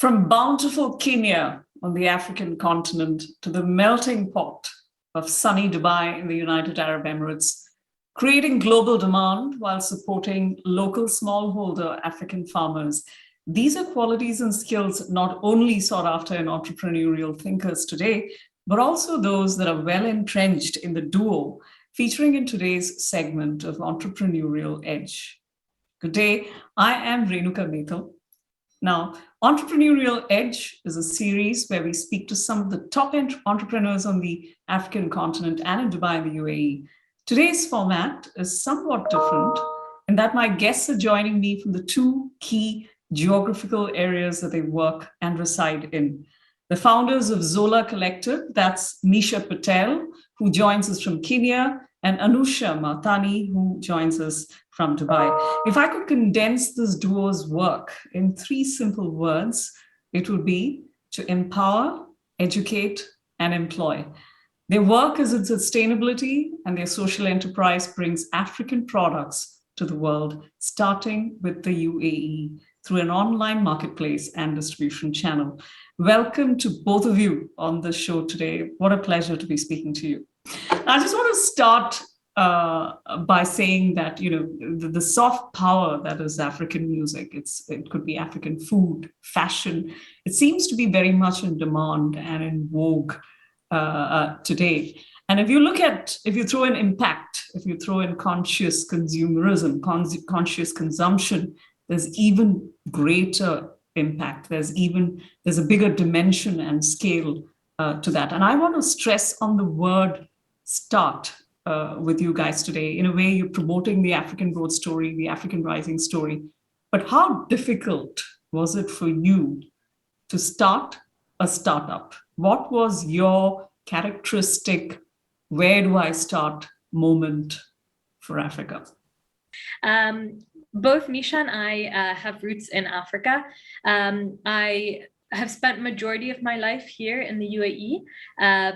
From bountiful Kenya on the African continent to the melting pot of sunny Dubai in the United Arab Emirates, creating global demand while supporting local smallholder African farmers. These are qualities and skills not only sought after in entrepreneurial thinkers today, but also those that are well entrenched in the duo featuring in today's segment of Entrepreneurial Edge. Good day, I am Renuka Mithal. Now, Entrepreneurial Edge is a series where we speak to some of the top entrepreneurs on the African continent and in Dubai and the UAE. Today's format is somewhat different in that my guests are joining me from the two key geographical areas that they work and reside in. The founders of Zola Collective, that's Misha Patel, who joins us from Kenya, and Anusha Mahtani, who joins us from Dubai. If I could condense this duo's work in three simple words, it would be to empower, educate, and employ. Their work is in sustainability, and their social enterprise brings African products to the world, starting with the UAE through an online marketplace and distribution channel. Welcome to both of you on the show today. What a pleasure to be speaking to you. I just want to start by saying that, the soft power that is African music, it could be African food, fashion. It seems to be very much in demand and in vogue today. And if you throw in impact, if you throw in conscious consumerism, conscious consumption, there's even greater impact. There's a bigger dimension and scale to that. And I want to stress on the word start with you guys today. In a way, you're promoting the African growth story, the African rising story. But how difficult was it for you to start a startup? What was your characteristic, where do I start moment for Africa? Both Misha and I have roots in Africa. I have spent majority of my life here in the UAE,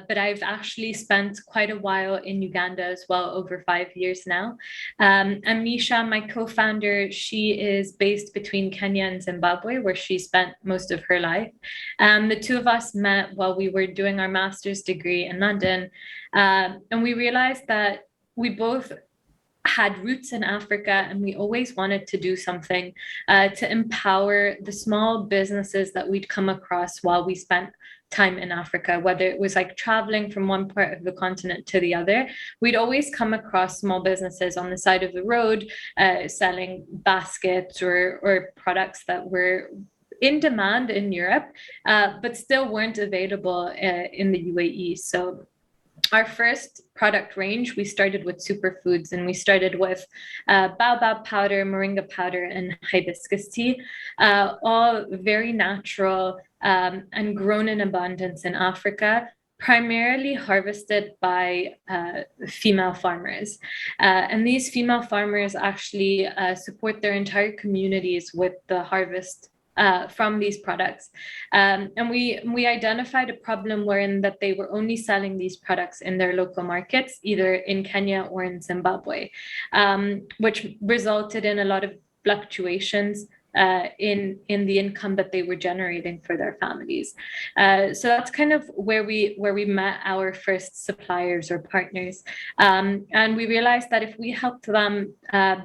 but I've actually spent quite a while in Uganda as well, over 5 years now. And Misha, my co-founder, she is based between Kenya and Zimbabwe, where she spent most of her life. The two of us met while we were doing our master's degree in London, and we realized that we both had roots in Africa, and we always wanted to do something to empower the small businesses that we'd come across while we spent time in Africa, whether it was like traveling from one part of the continent to the other. We'd always come across small businesses on the side of the road selling baskets or products that were in demand in Europe, but still weren't available in the UAE. So our first product range, we started with superfoods, and we started with baobab powder, moringa powder, and hibiscus tea, all very natural and grown in abundance in Africa, primarily harvested by female farmers. And these female farmers actually support their entire communities with the harvest from these products. And we identified a problem wherein that they were only selling these products in their local markets, either in Kenya or in Zimbabwe, which resulted in a lot of fluctuations in the income that they were generating for their families. So that's kind of where we met our first suppliers or partners. And we realized that if we helped them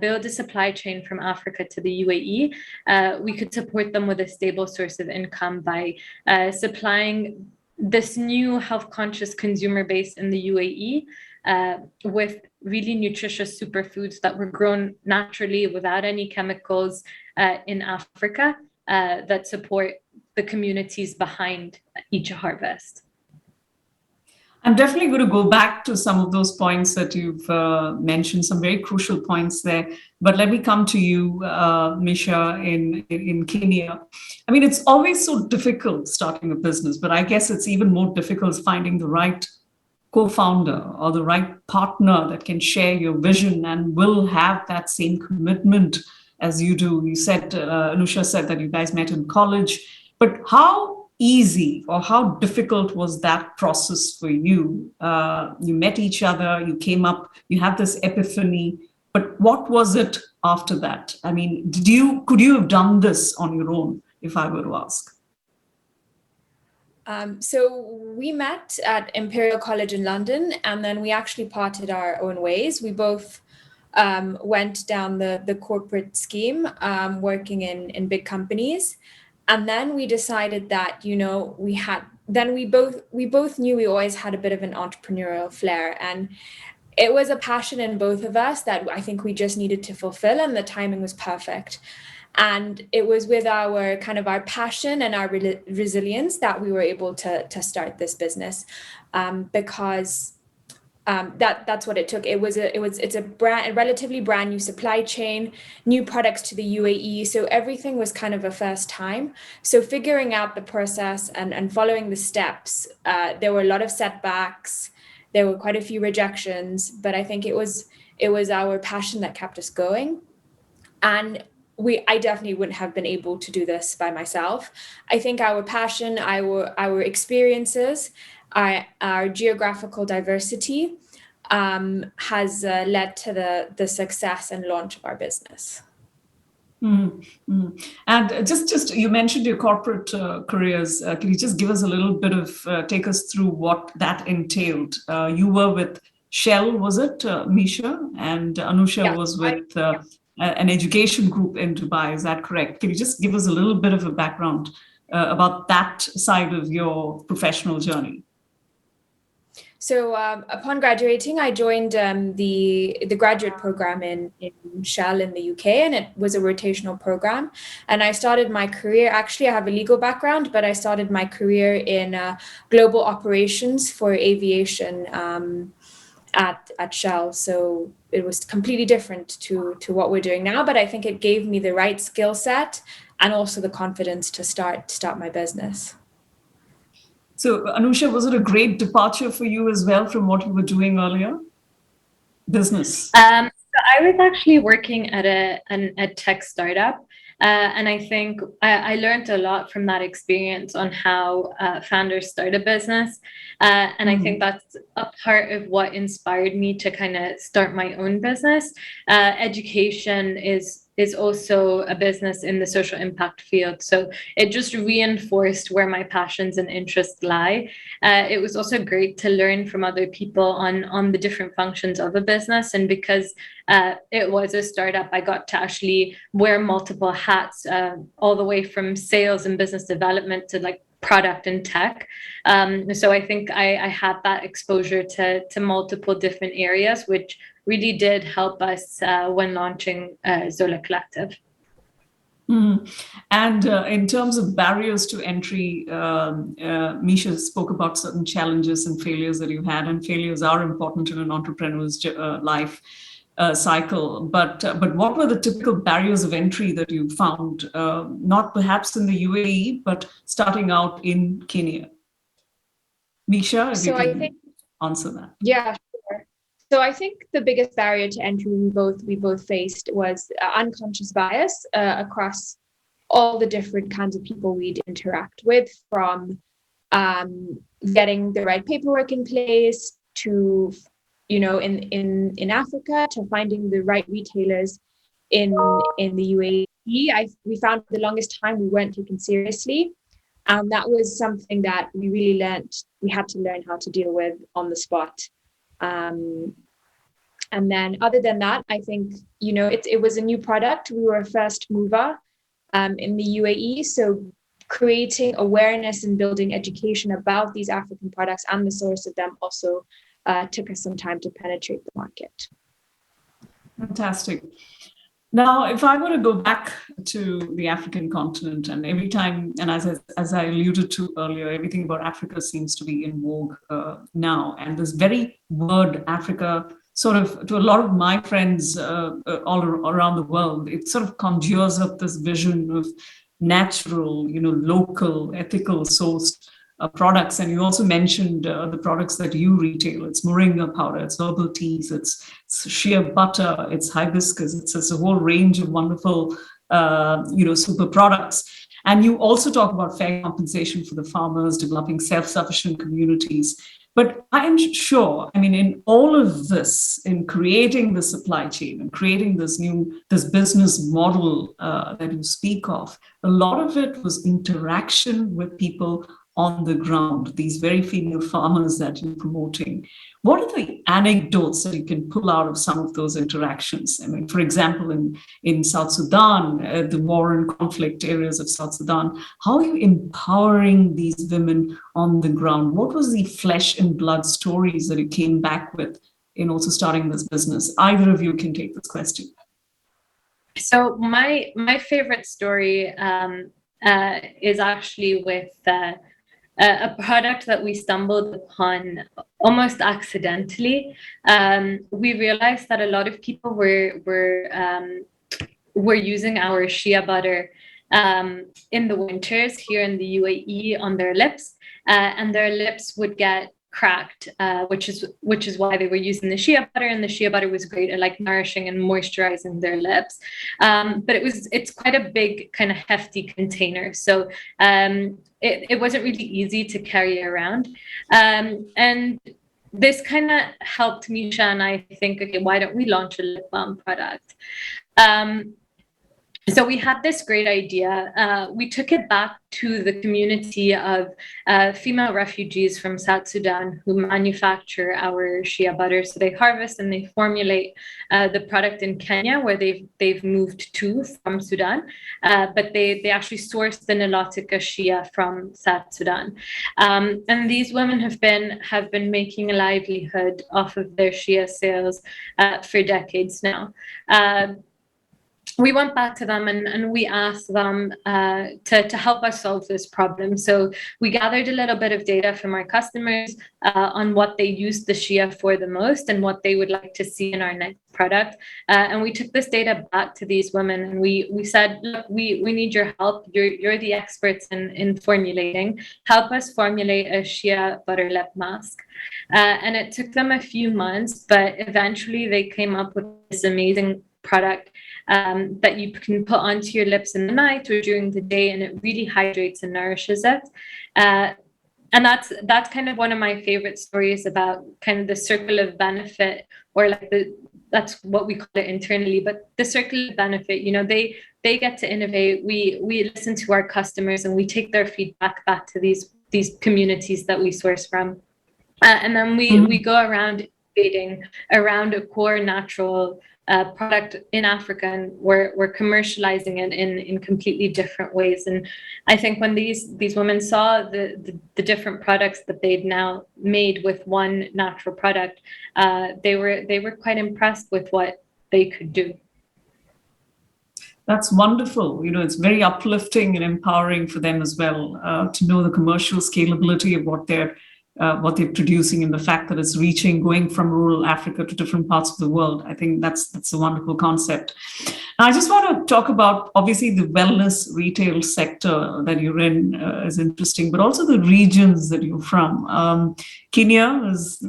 build a supply chain from Africa to the UAE, we could support them with a stable source of income by supplying this new health conscious consumer base in the UAE with really nutritious superfoods that were grown naturally without any chemicals in Africa that support the communities behind each harvest. I'm definitely going to go back to some of those points that you've mentioned, some very crucial points there. But let me come to you, Misha, in Kenya. I mean, it's always so difficult starting a business, but I guess it's even more difficult finding the right co-founder or the right partner that can share your vision and will have that same commitment as you do. You said, Anusha said that you guys met in college, but how easy or how difficult was that process for you? You met each other, you came up, you had this epiphany, but what was it after that? I mean, could you have done this on your own, if I were to ask? So we met at Imperial College in London, and then we actually parted our own ways. We both went down the corporate scheme, working in big companies. And then we decided that, we both knew we always had a bit of an entrepreneurial flair. And it was a passion in both of us that I think we just needed to fulfill, and the timing was perfect. And it was with our passion and our resilience that we were able to start this business, because that's what it took. It's a relatively brand new supply chain, new products to the UAE, so everything was kind of a first time. So figuring out the process and following the steps, there were a lot of setbacks. There were quite a few rejections, but I think it was our passion that kept us going. And I definitely wouldn't have been able to do this by myself. I think our passion, our experiences, our geographical diversity has led to the success and launch of our business. Mm-hmm. And just you mentioned your corporate careers. Can you just give us a little bit of take us through what that entailed? You were with Shell, was it, Misha? And Anusha was with an education group in Dubai. Is that correct? Can you just give us a little bit of a background about that side of your professional journey? So upon graduating, I joined the graduate program in Shell in the UK, and it was a rotational program. And I started my career, actually I have a legal background, but I started my career in global operations for aviation at Shell. So it was completely different to what we're doing now, but I think it gave me the right skill set and also the confidence to start my business. So, Anusha, was it a great departure for you as well from what you were doing earlier? Business. So I was actually working at a tech startup. And I think I learned a lot from that experience on how founders start a business. And I think that's a part of what inspired me to kind of start my own business. Education is also a business in the social impact field. So it just reinforced where my passions and interests lie. It was also great to learn from other people on the different functions of a business. And because it was a startup, I got to actually wear multiple hats, all the way from sales and business development to like product and tech. So I think I had that exposure to multiple different areas, which really did help us when launching Zola Collective. And in terms of barriers to entry, Misha spoke about certain challenges and failures that you had, and failures are important in an entrepreneur's life cycle. But what were the typical barriers of entry that you found, not perhaps in the UAE, but starting out in Kenya? Misha, if you can answer that. Yeah, sure. So I think the biggest barrier to entry we both faced was unconscious bias across all the different kinds of people we'd interact with, from getting the right paperwork in place to, in Africa, to finding the right retailers in the UAE. We found for the longest time we weren't taken seriously. That was something that we really learned. We had to learn how to deal with on the spot. And then other than that, I think, it was a new product. We were a first mover in the UAE. So creating awareness and building education about these African products and the source of them also took us some time to penetrate the market. Fantastic. Now, if I were to go back to the African continent, and every time, and as I alluded to earlier, everything about Africa seems to be in vogue now. And this very word Africa, sort of, to a lot of my friends all around the world, it sort of conjures up this vision of natural, local, ethical sourced products. And you also mentioned the products that you retail. It's moringa powder, it's herbal teas, it's shea butter, it's hibiscus, it's a whole range of wonderful, super products. And you also talk about fair compensation for the farmers, developing self-sufficient communities. But I'm sure, in all of this, in creating the supply chain and creating this business model that you speak of, a lot of it was interaction with people on the ground, these very female farmers that you're promoting, what are the anecdotes that you can pull out of some of those interactions? I mean, for example, in South Sudan, the war and conflict areas of South Sudan, how are you empowering these women on the ground? What was the flesh and blood stories that you came back with in also starting this business? Either of you can take this question. So my favorite story is actually with a product that we stumbled upon almost accidentally. We realized that a lot of people were using our shea butter in the winters here in the UAE on their lips, and their lips would get cracked, which is why they were using the shea butter, and the shea butter was great at like nourishing and moisturizing their lips. But it's quite a big kind of hefty container, so it wasn't really easy to carry around. And this kind of helped Misha and I think, okay, why don't we launch a lip balm product? So we had this great idea. We took it back to the community of female refugees from South Sudan who manufacture our shea butter. So they harvest and they formulate the product in Kenya, where they've moved to from Sudan, but they actually source the Nilotica shea from South Sudan. And these women have been making a livelihood off of their shea sales for decades now. We went back to them and we asked them to help us solve this problem. So we gathered a little bit of data from our customers on what they used the shea for the most and what they would like to see in our next product. And we took this data back to these women and we said, look, we need your help. You're the experts in formulating. Help us formulate a shea butter lip mask. And it took them a few months, but eventually they came up with this amazing product that you can put onto your lips in the night or during the day, and it really hydrates and nourishes it. And that's kind of one of my favorite stories about kind of the circle of benefit, or like that's what we call it internally, but the circle of benefit, you know, they get to innovate. We listen to our customers and we take their feedback back to these communities that we source from. And then we go around innovating around a core natural product in Africa, and we're commercializing it in completely different ways. And I think when these women saw the different products that they'd now made with one natural product, they were quite impressed with what they could do. That's wonderful. You know, it's very uplifting and empowering for them as well to know the commercial scalability of what they're producing, and the fact that it's going from rural Africa to different parts of the world. I think that's a wonderful concept. Now, I just want to talk about, obviously, the wellness retail sector that you're in is interesting, but also the regions that you're from. Kenya is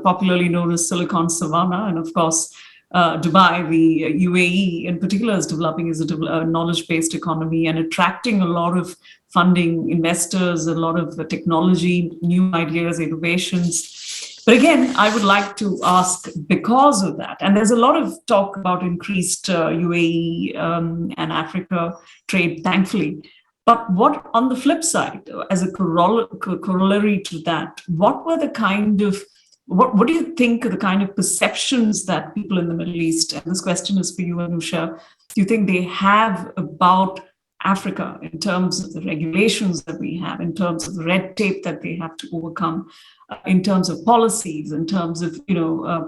popularly known as Silicon Savannah, and of course, Dubai, the UAE in particular, is developing as a knowledge-based economy and attracting a lot of funding, investors, a lot of the technology, new ideas, innovations. But again, I would like to ask, because of that, and there's a lot of talk about increased UAE and Africa trade, thankfully. But what, on the flip side, as a corollary to that, what were the kind of what do you think are the kind of perceptions that people in the Middle East, and this question is for you, Anusha, do you think they have about Africa in terms of the regulations that we have, in terms of the red tape that they have to overcome, in terms of policies, in terms of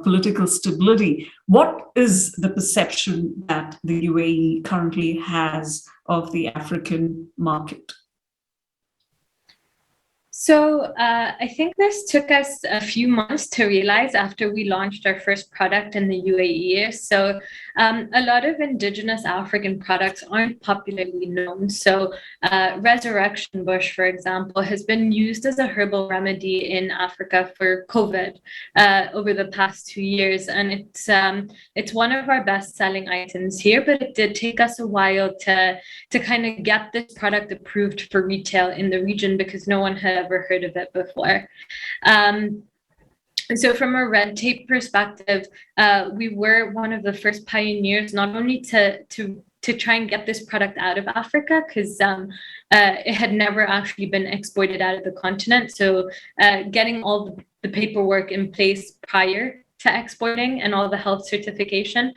political stability? What is the perception that the UAE currently has of the African market? So I think this took us a few months to realize after we launched our first product in the UAE. So a lot of indigenous African products aren't popularly known. So resurrection bush, for example, has been used as a herbal remedy in Africa for COVID over the past 2 years. And it's one of our best-selling items here, but it did take us a while to kind of get this product approved for retail in the region because no one had ever heard of it before. So from a red tape perspective, we were one of the first pioneers, not only to to try and get this product out of Africa, because it had never actually been exported out of the continent. So getting all the paperwork in place prior to exporting and all the health certification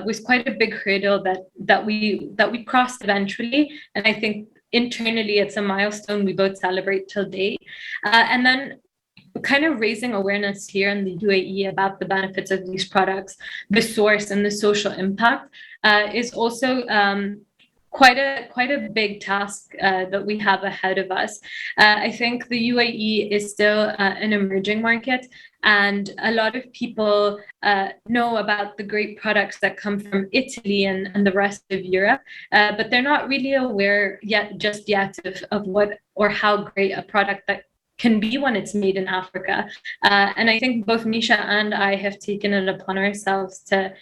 was quite a big hurdle that we crossed eventually. And I think internally it's a milestone we both celebrate till date. And then kind of raising awareness here in the UAE about the benefits of these products, the source and the social impact is also quite a big task that we have ahead of us. I think the UAE is still an emerging market, and a lot of people know about the great products that come from Italy and the rest of Europe, but they're not really aware just yet of what or how great a product that can be when it's made in Africa. And I think both Misha and I have taken it upon ourselves to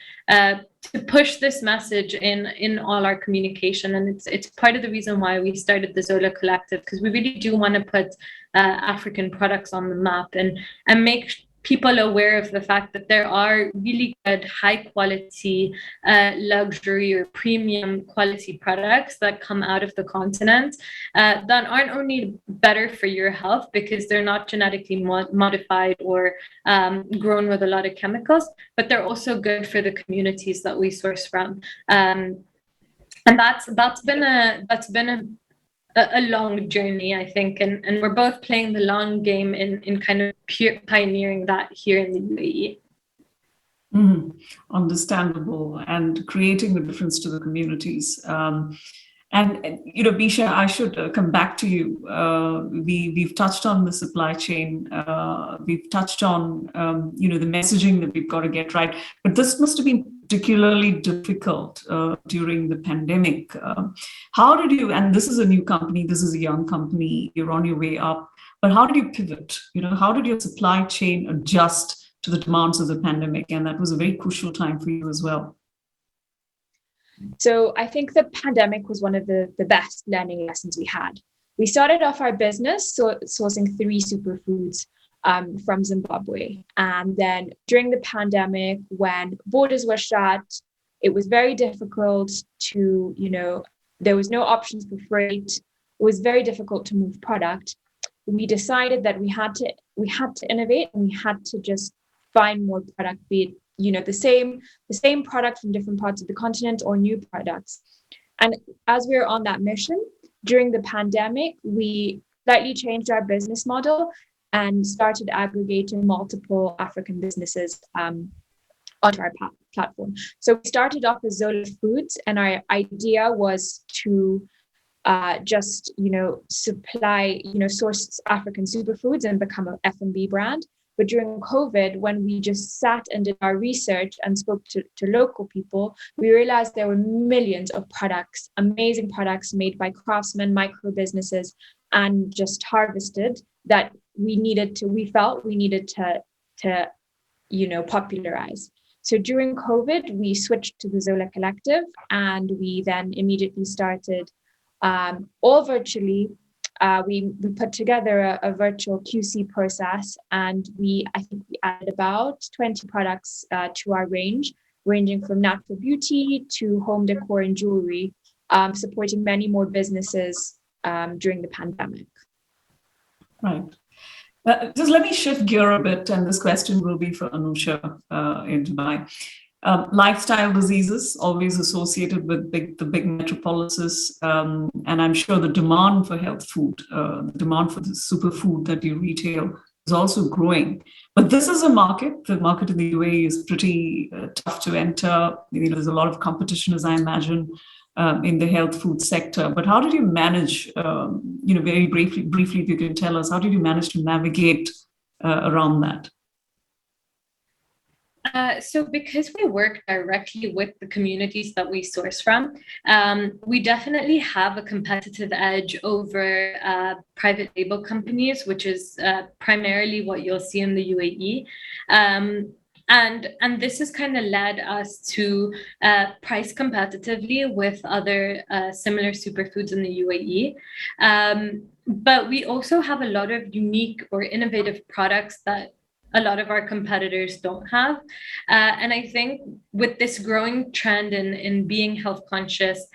push this message in all our communication. And it's part of the reason why we started the Zola Collective, because we really do want to put African products on the map and make people aware of the fact that there are really good, high quality, luxury or premium quality products that come out of the continent that aren't only better for your health because they're not genetically modified or grown with a lot of chemicals, but they're also good for the communities that we source from. And that's been a long journey, I think, and we're both playing the long game in kind of pioneering that here in the UAE. Mm-hmm. Understandable, and creating a difference to the communities. And you know, Misha, I should come back to you. We've touched on the supply chain. We've touched on you know, the messaging that we've got to get right. But this must have been particularly difficult during the pandemic. How did you? And this is a new company. This is a young company. You're on your way up. But how did you pivot? You know, how did your supply chain adjust to the demands of the pandemic? And that was a very crucial time for you as well. So I think the pandemic was one of the best learning lessons we had. We started off our business sourcing 3 superfoods from Zimbabwe. And then during the pandemic, when borders were shut, it was very difficult to, you know, there was no options for freight. It was very difficult to move product. We decided that we had to innovate, and we had to just find more product, be it, you know, the same product from different parts of the continent or new products. And as we were on that mission during the pandemic, we slightly changed our business model and started aggregating multiple African businesses onto our platform. So we started off with Zola Foods, and our idea was to just, you know, supply, you know, source African superfoods and become an F&B brand. But during COVID, when we just sat and did our research and spoke to local people, we realized there were millions of products, amazing products made by craftsmen, micro businesses, and just harvested that we felt we needed to, you know, popularize. So during COVID, we switched to the Zola Collective, and we then immediately started all virtually. We put together a virtual QC process, and I think we added about 20 products to our range, ranging from natural beauty to home decor and jewelry, supporting many more businesses during the pandemic. Right. Just let me shift gear a bit, and this question will be for Anusha in Dubai. Lifestyle diseases always associated with the big metropolises, and I'm sure the demand for health food, the demand for the superfood that you retail is also growing. But this is a market. The market in the UAE is pretty tough to enter. You know, there's a lot of competition, as I imagine, in the health food sector. But how did you manage? You know, very briefly, if you can tell us, how did you manage to navigate around that? So because we work directly with the communities that we source from, we definitely have a competitive edge over private label companies, which is primarily what you'll see in the UAE. And this has kind of led us to price competitively with other similar superfoods in the UAE. But we also have a lot of unique or innovative products that a lot of our competitors don't have. And I think with this growing trend in being health conscious,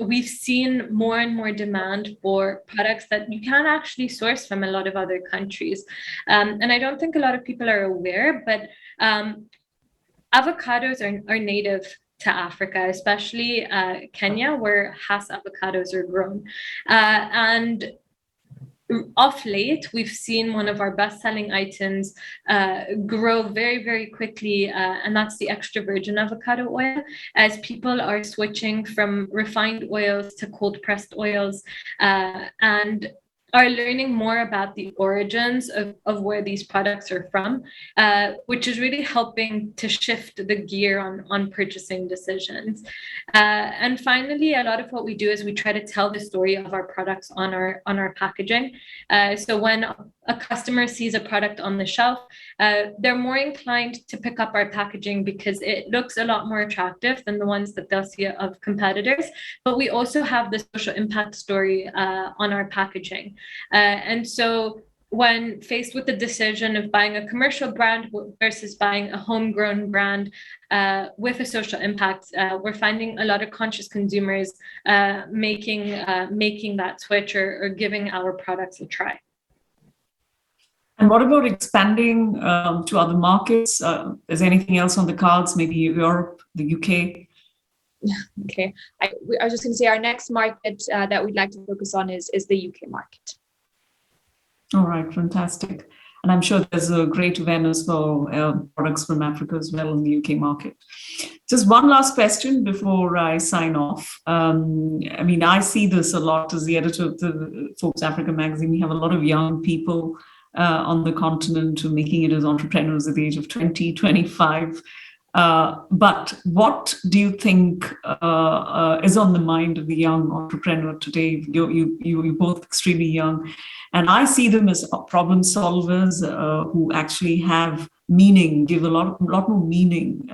we've seen more and more demand for products that you can actually source from a lot of other countries. And I don't think a lot of people are aware, but avocados are native to Africa, especially Kenya, where Hass avocados are grown. And of late, we've seen one of our best-selling items grow very, very quickly, and that's the extra virgin avocado oil, as people are switching from refined oils to cold-pressed oils, and are learning more about the origins of where these products are from, which is really helping to shift the gear on purchasing decisions. And finally, a lot of what we do is we try to tell the story of our products on our packaging. So when a customer sees a product on the shelf, they're more inclined to pick up our packaging because it looks a lot more attractive than the ones that they'll see of competitors. But we also have the social impact story on our packaging. And so when faced with the decision of buying a commercial brand versus buying a homegrown brand with a social impact, we're finding a lot of conscious consumers making that switch or giving our products a try. And what about expanding to other markets? Is anything else on the cards? Maybe Europe, the UK? Okay. I was just going to say our next market that we'd like to focus on is the UK market. All right, fantastic. And I'm sure there's a great awareness for products from Africa as well in the UK market. Just one last question before I sign off. I mean, I see this a lot as the editor of the Forbes Africa magazine. We have a lot of young people on the continent who are making it as entrepreneurs at the age of 20, 25. But what do you think is on the mind of the young entrepreneur today? You're both extremely young, and I see them as problem solvers who actually have meaning, give a lot more meaning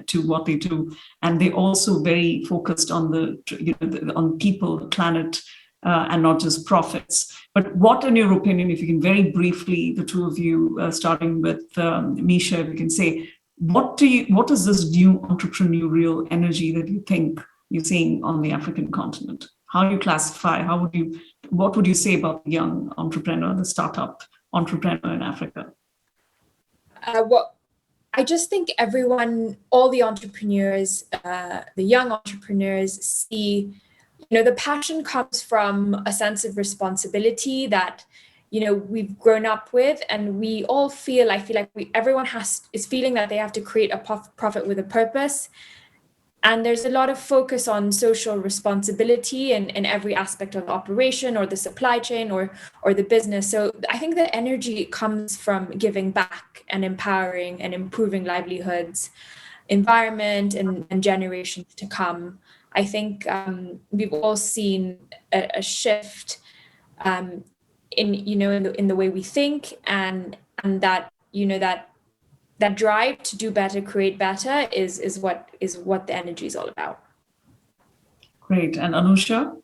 to what they do, and they're also very focused on on people, the planet, and not just profits. But what, in your opinion, if you can very briefly, the two of you, starting with Misha, if you can say, what is this new entrepreneurial energy that you think you're seeing on the African continent? How do you classify? What would you say about the young entrepreneur, the startup entrepreneur in Africa? Well, I just think all the entrepreneurs, the young entrepreneurs see, the passion comes from a sense of responsibility that we've grown up with, and we all feel, I feel like everyone is feeling that they have to create a profit with a purpose. And there's a lot of focus on social responsibility in every aspect of the operation or the supply chain or the business. So I think the energy comes from giving back and empowering and improving livelihoods, environment, and generations to come. I think we've all seen a shift in the way we think, and that that drive to do better, create better is what the energy is all about. Great. And Anusha?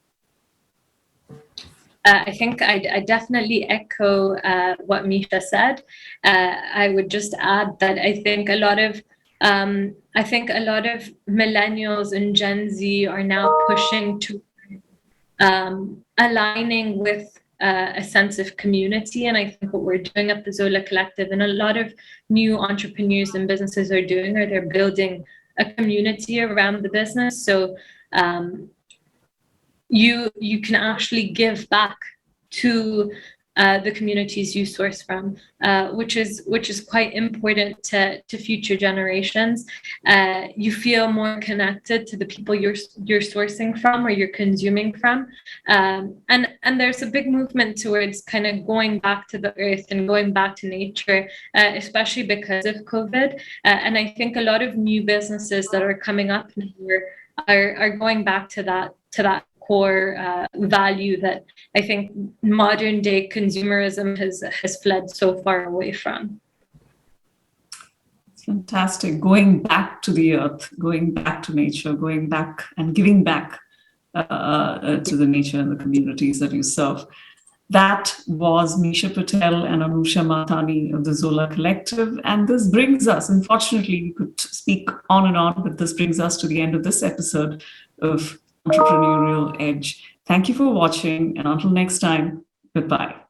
I think I definitely echo what Misha said. I would just add that I think a lot of millennials and Gen Z are now pushing to aligning with a sense of community. And I think what we're doing at the Zola Collective, and a lot of new entrepreneurs and businesses are doing, they're building a community around the business. So you can actually give back to the communities you source from, which is quite important to future generations. You feel more connected to the people you're sourcing from or you're consuming from, and there's a big movement towards kind of going back to the earth and going back to nature, especially because of COVID. And I think a lot of new businesses that are coming up here are going back to that core value that I think modern day consumerism has fled so far away from. Fantastic. Going back to the earth, going back to nature, going back and giving back to the nature and the communities that you serve. That was Misha Patel and Anusha Mahtani of the Zola Collective. And this brings us, unfortunately, we could speak on and on, but this brings us to the end of this episode of Entrepreneurial Edge. Thank you for watching, and until next time, goodbye.